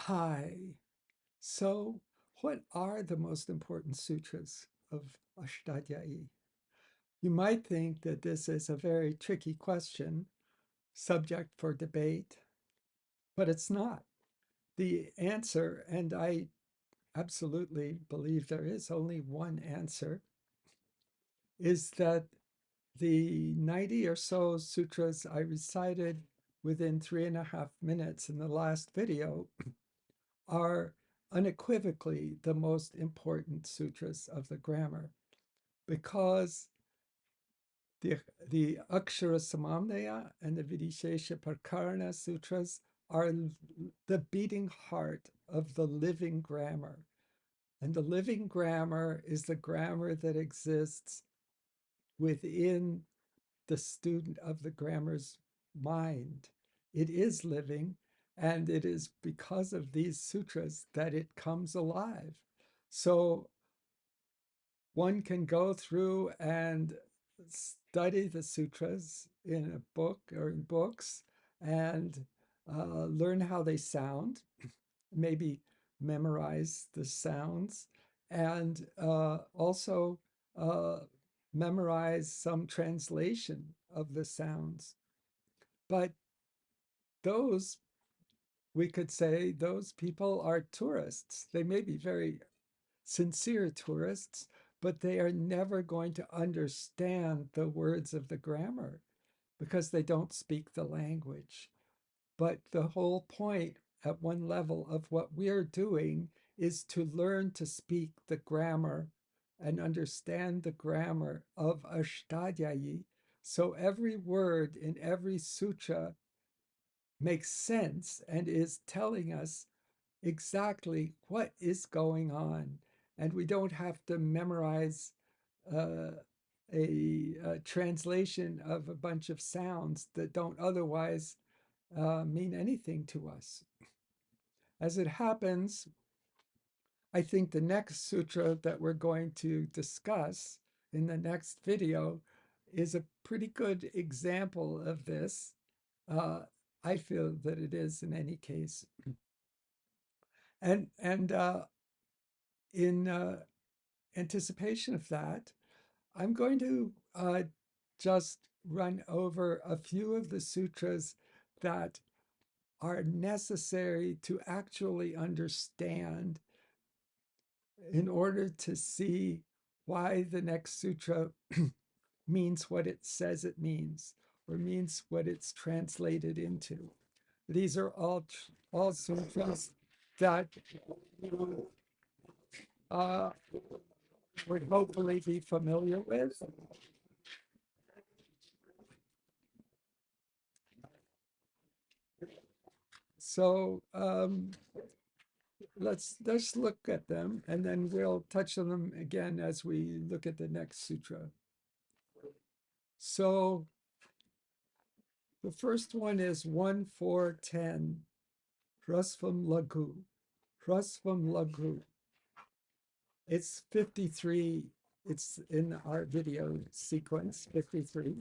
Hi. So, what are the most important sutras of Ashtadhyayi? You might think that this is a very tricky question, subject for debate, but it's not. The answer, and I absolutely believe there is only one answer, is that the 90 or so sutras I recited within 3.5 minutes in the last video are unequivocally the most important sutras of the grammar because the, the Akshara Samamnaya and the Vidishesha Prakarana sutras are the beating heart of the living grammar. And the living grammar is the grammar that exists within the student of the grammar's mind. It is living, and it is because of these sutras that it comes alive. So one can go through and study the sutras in a book or in books and learn how they sound, maybe memorize the sounds, and also uh, memorize some translation of the sounds. But those, we could say, those people are tourists. They may be very sincere tourists, but they are never going to understand the words of the grammar because they don't speak the language. But the whole point at one level of what we're doing is to learn to speak the grammar and understand the grammar of Ashtadhyayi. So every word in every sutra makes sense and is telling us exactly what is going on. And we don't have to memorize uh, a translation of a bunch of sounds that don't otherwise mean anything to us. As it happens, I think the next sutra that we're going to discuss in the next video is a pretty good example of this. Uh, I feel that it is in any case. And in anticipation of that, I'm going to just run over a few of the sutras that are necessary to actually understand in order to see why the next sutra means what it says it means or means what it's translated into. These are all sutras that you uh, would hopefully be familiar with. So let's look at them, and then we'll touch on them again as we look at the next sutra. So the first one is 1.4.10, Hrasvam Lagu. Hrasvam Lagu. It's 53. It's in our video sequence, 53.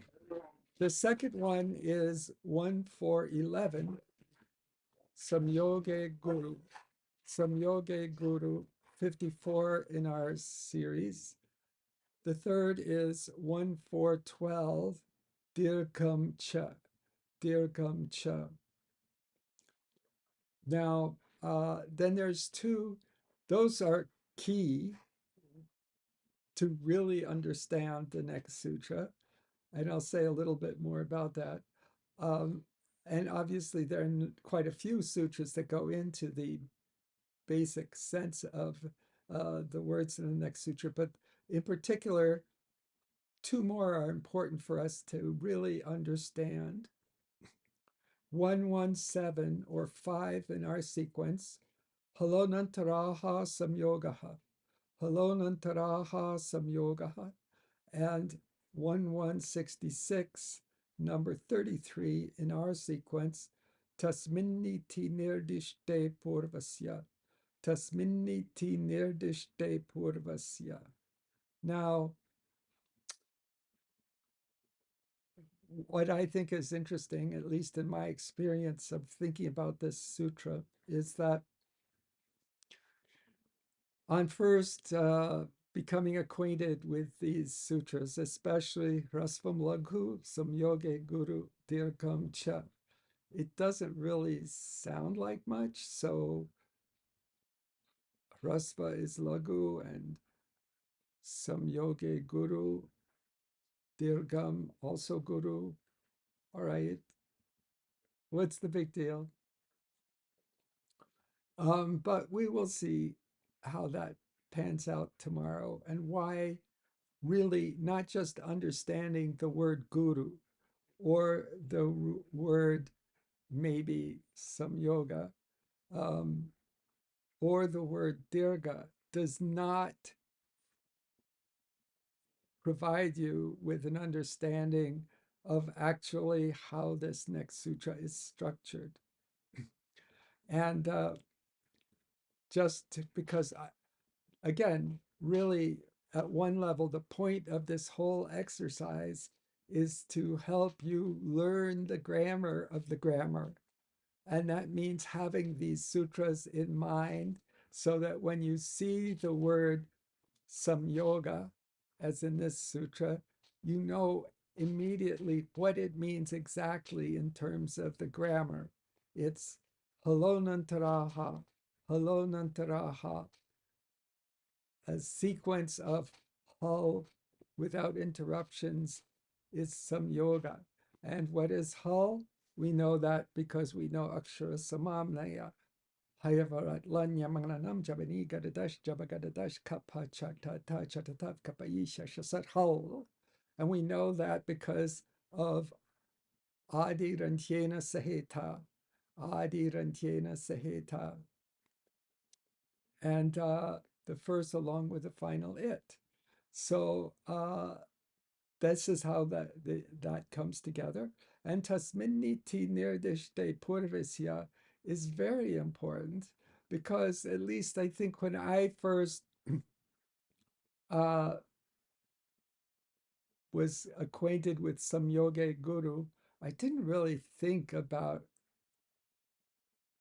The second one is 1.4.11, Samyoge Guru. Samyoge Guru, 54 in our series. The third is 1.4.12, Dirgham Cha. Dirgham Cha. Now, then there's two, those are key to really understand the next sutra. And I'll say a little bit more about that. Um, and obviously, there are quite a few sutras that go into the basic sense of the words in the next sutra, but in particular, two more are important for us to really understand. 117 or 5 in our sequence, Halonantaraha Samyogaha, Halonantaraha Samyogaha, and 1166, number 33 in our sequence, Tasminniti Nirdishte Purvasya, Tasminniti Nirdishte Purvasya. Now, what I think is interesting, at least in my experience of thinking about this sutra, is that on first becoming acquainted with these sutras, especially Rasvam Laghu Samyoge Guru Dirgham Cha. It doesn't really sound like much, so Rasva is Laghu and Samyoge Guru, Dirgham also Guru. All right, what's the big deal? But we will see how that pans out tomorrow and why really not just understanding the word guru or the word maybe some yoga um, or the word dirga does not provide you with an understanding of actually how this next sutra is structured. And just because, again, really at one level, the point of this whole exercise is to help you learn the grammar of the grammar. And that means having these sutras in mind so that when you see the word samyoga, as in this sutra, you know immediately what it means exactly in terms of the grammar. It's halonantaraha, halonantaraha, a sequence of hull without interruptions is samyoga. And what is hull? We know that because we know akshara samamnaya. Hayavarat lanya manganam jabani gadadash jabagadadash kappa chatata chatatav kapayisha shasat hull. And we know that because of adi rantyena saheta, adi rantyena saheta. And the first along with the final it. So this is how that comes together. And tasminniti nirdishte purvisya is very important because at least I think when I first uh, was acquainted with Samyoge Guru, I didn't really think about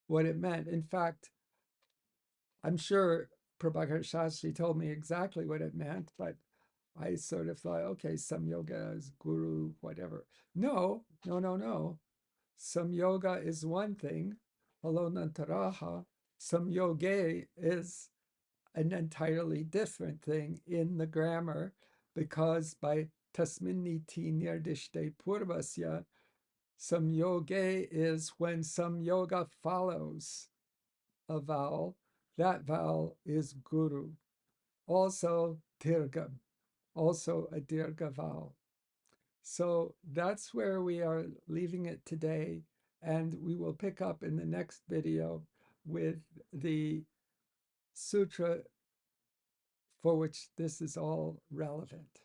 what it meant. In fact, I'm sure Prabhakar Shastri told me exactly what it meant, but I sort of thought, okay, some yoga is guru, whatever. No, no, no, no. Some yoga is one thing. Halonantaraha, some yoga is an entirely different thing in the grammar because by tasminniti nirdishte purvasya, some yoga is when some yoga follows a vowel. That vowel is guru. Also dirgha, also a dirgha vowel. So that's where we are leaving it today. And we will pick up in the next video with the sutra for which this is all relevant.